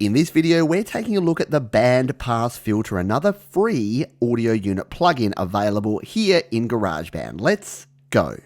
In this video, we're taking a look at the BANDPASS filter, another free audio unit plugin available here in GarageBand. Let's go.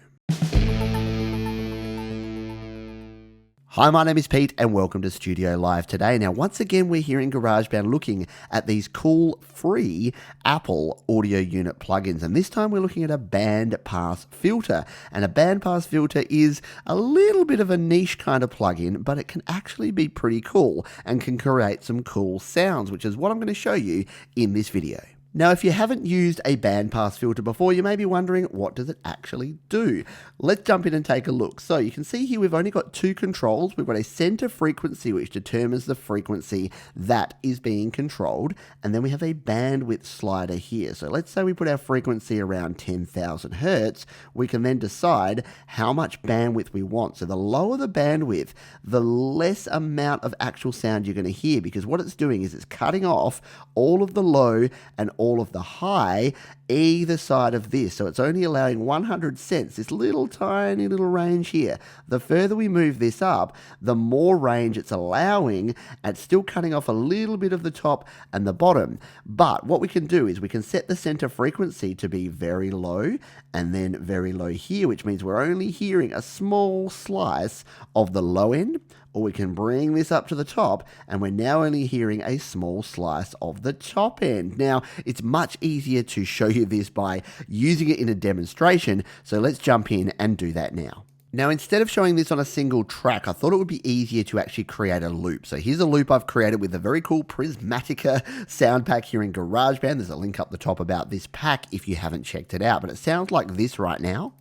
Hi, my name is Pete and welcome to Studio Live today. Now, once again, we're here in GarageBand looking at these cool free Apple audio unit plugins. And this time we're looking at a BANDPASS filter. And a BANDPASS filter is a little bit of a niche kind of plugin, but it can actually be pretty cool and can create some cool sounds, which is what I'm going to show you in this video. Now, if you haven't used a BANDPASS filter before, you may be wondering, what does it actually do? Let's jump in and take a look. So you can see here we've only got two controls. We've got a center frequency, which determines the frequency that is being controlled. And then we have a bandwidth slider here. So let's say we put our frequency around 10,000 hertz. We can then decide how much bandwidth we want. So the lower the bandwidth, the less amount of actual sound you're going to hear, because what it's doing is it's cutting off all of the low and all of the high either side of this. So it's only allowing 100 cents, this little tiny little range here. The further we move this up, the more range it's allowing. It's still cutting off a little bit of the top and the bottom. But what we can do is we can set the center frequency to be very low and then very low here, which means we're only hearing a small slice of the low end. Or we can bring this up to the top, and we're now only hearing a small slice of the top end. Now, it's much easier to show you this by using it in a demonstration, so let's jump in and do that now. Now, instead of showing this on a single track, I thought it would be easier to actually create a loop. So here's a loop I've created with a very cool Prismatica sound pack here in GarageBand. There's a link up the top about this pack if you haven't checked it out, but it sounds like this right now.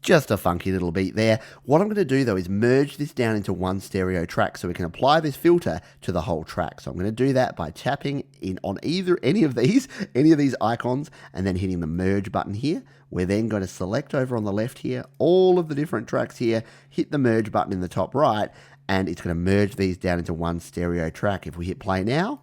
Just a funky little beat there. What I'm going to do though is merge this down into one stereo track so we can apply this filter to the whole track. So I'm going to do that by tapping in on any of these icons and then hitting the merge button here. We're then going to select over on the left here all of the different tracks here, hit the merge button in the top right, and it's going to merge these down into one stereo track. If we hit play now,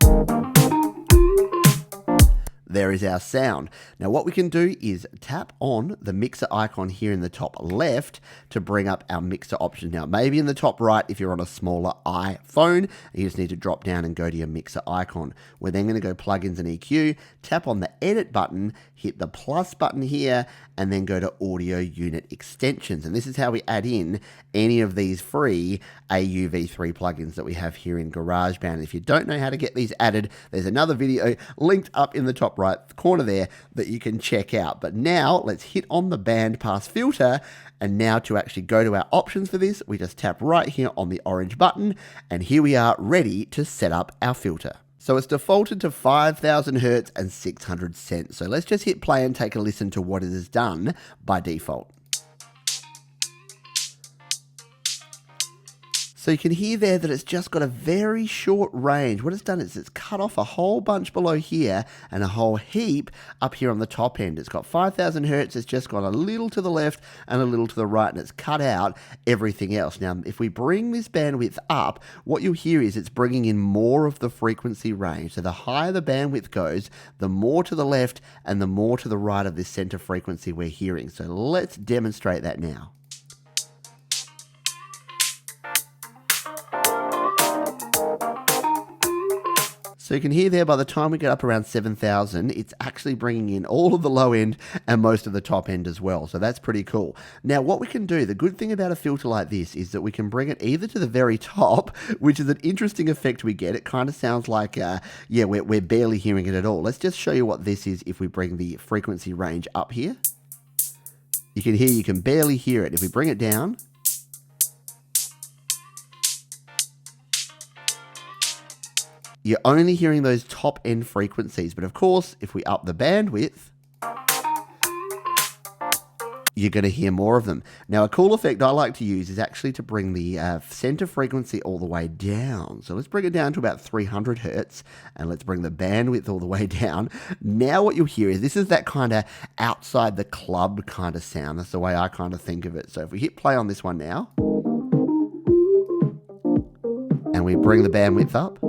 there is our sound. Now what we can do is tap on the mixer icon here in the top left to bring up our mixer options. Now maybe in the top right if you're on a smaller iPhone, you just need to drop down and go to your mixer icon. We're then going to go plugins and EQ, tap on the edit button, hit the plus button here, and then go to audio unit extensions. And this is how we add in any of these free AUV3 plugins that we have here in GarageBand. If you don't know how to get these added, there's another video linked up in the top right corner there that you can check out. But now let's hit on the BANDPASS filter, and now to actually go to our options for this, we just tap right here on the orange button, and here we are ready to set up our filter. So it's defaulted to 5,000 hertz and 600 cents. So let's just hit play and take a listen to what it has done by default. So you can hear there that it's just got a very short range. What it's done is it's cut off a whole bunch below here and a whole heap up here on the top end. It's got 5,000 hertz. It's just got a little to the left and a little to the right, and it's cut out everything else. Now, if we bring this bandwidth up, what you'll hear is it's bringing in more of the frequency range. So the higher the bandwidth goes, the more to the left and the more to the right of this center frequency we're hearing. So let's demonstrate that now. So you can hear there by the time we get up around 7,000, it's actually bringing in all of the low end and most of the top end as well. So that's pretty cool. Now what we can do, the good thing about a filter like this is that we can bring it either to the very top, which is an interesting effect we get. It kind of sounds like, we're barely hearing it at all. Let's just show you what this is if we bring the frequency range up here. You can hear you can barely hear it. If we bring it down, you're only hearing those top end frequencies. But of course, if we up the bandwidth, you're going to hear more of them. Now, a cool effect I like to use is actually to bring the center frequency all the way down. So let's bring it down to about 300 hertz, and let's bring the bandwidth all the way down. Now what you'll hear is this is that kind of outside the club kind of sound. That's the way I kind of think of it. So if we hit play on this one now, and we bring the bandwidth up,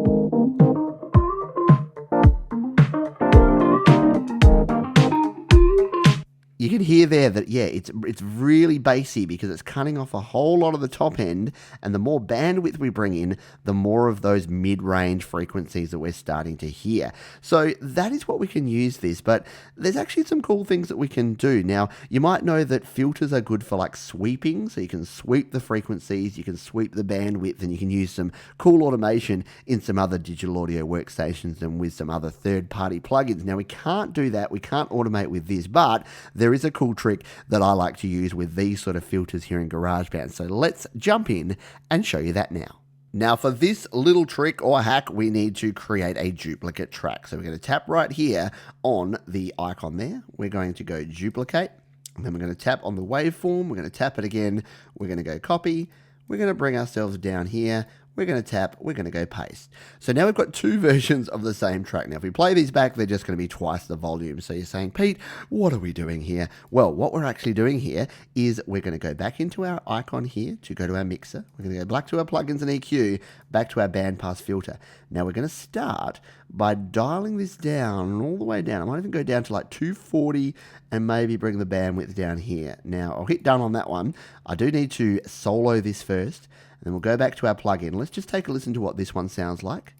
you can hear hear there that, yeah, it's really bassy because it's cutting off a whole lot of the top end, and the more bandwidth we bring in, the more of those mid-range frequencies that we're starting to hear. So that is what we can use this, but there's actually some cool things that we can do. Now, you might know that filters are good for like sweeping, so you can sweep the frequencies, you can sweep the bandwidth, and you can use some cool automation in some other digital audio workstations and with some other third-party plugins. Now, we can't do that, we can't automate with this, but there is a cool trick that I like to use with these sort of filters here in GarageBand. So let's jump in and show you that now. Now for this little trick or hack, we need to create a duplicate track. So we're going to tap right here on the icon there. We're going to go duplicate, and then we're going to tap on the waveform. We're going to tap it again. We're going to go copy. We're going to bring ourselves down here. We're going to tap, we're going to go paste. So now we've got two versions of the same track. Now, if we play these back, they're just going to be twice the volume. So you're saying, Pete, what are we doing here? Well, what we're actually doing here is we're going to go back into our icon here to go to our mixer. We're going to go back to our plugins and EQ, back to our bandpass filter. Now we're going to start by dialing this down all the way down. I might even go down to like 240 and maybe bring the bandwidth down here. Now I'll hit done on that one. I do need to solo this first. Then we'll go back to our plugin. Let's just take a listen to what this one sounds like.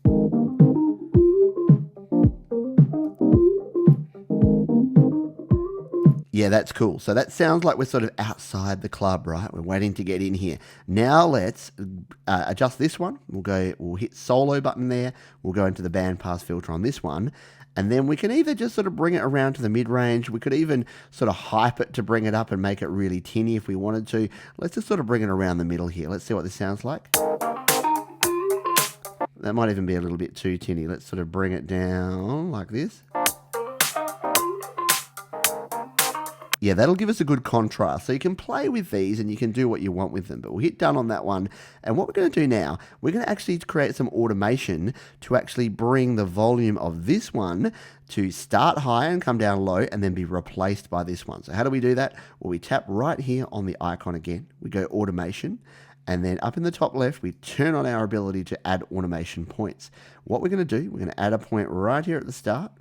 Yeah, that's cool. So that sounds like we're sort of outside the club, right? We're waiting to get in here. Now let's adjust this one. We'll hit solo button there. We'll go into the bandpass filter on this one. And then we can either just sort of bring it around to the mid-range. We could even sort of hype it to bring it up and make it really tinny if we wanted to. Let's just sort of bring it around the middle here. Let's see what this sounds like. That might even be a little bit too tinny. Let's sort of bring it down like this. Yeah, that'll give us a good contrast. So you can play with these and you can do what you want with them. But we'll hit done on that one. And what we're going to do now, we're going to actually create some automation to actually bring the volume of this one to start high and come down low and then be replaced by this one. So how do we do that? Well, we tap right here on the icon again. We go automation. And then up in the top left, we turn on our ability to add automation points. What we're going to do, we're going to add a point right here at the start.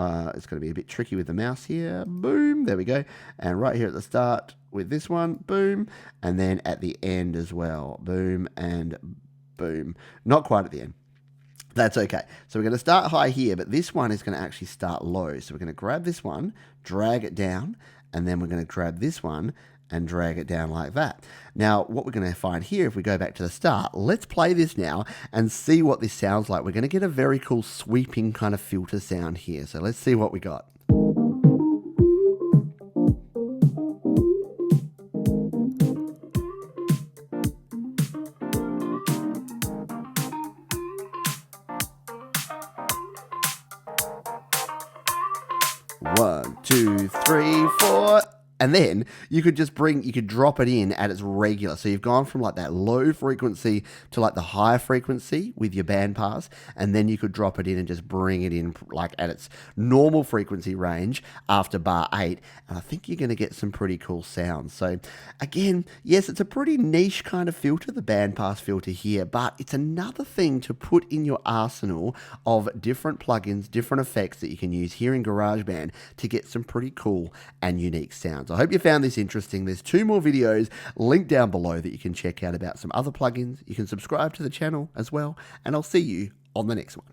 It's going to be a bit tricky with the mouse here. Boom, there we go. And right here at the start with this one, boom. And then at the end as well, boom and boom. Not quite at the end. That's okay. So we're going to start high here, but this one is going to actually start low. So we're going to grab this one, drag it down, and then we're going to grab this one and drag it down like that. Now, what we're going to find here, if we go back to the start, let's play this now and see what this sounds like. We're going to get a very cool sweeping kind of filter sound here. So let's see what we got. One, two, three, four. And then you could just drop it in at its regular. So you've gone from like that low frequency to like the high frequency with your bandpass. And then you could drop it in and just bring it in like at its normal frequency range after bar 8. And I think you're going to get some pretty cool sounds. So again, yes, it's a pretty niche kind of filter, the bandpass filter here, but it's another thing to put in your arsenal of different plugins, different effects that you can use here in GarageBand to get some pretty cool and unique sounds. I hope you found this interesting. There's 2 more videos linked down below that you can check out about some other plugins. You can subscribe to the channel as well, and I'll see you on the next one.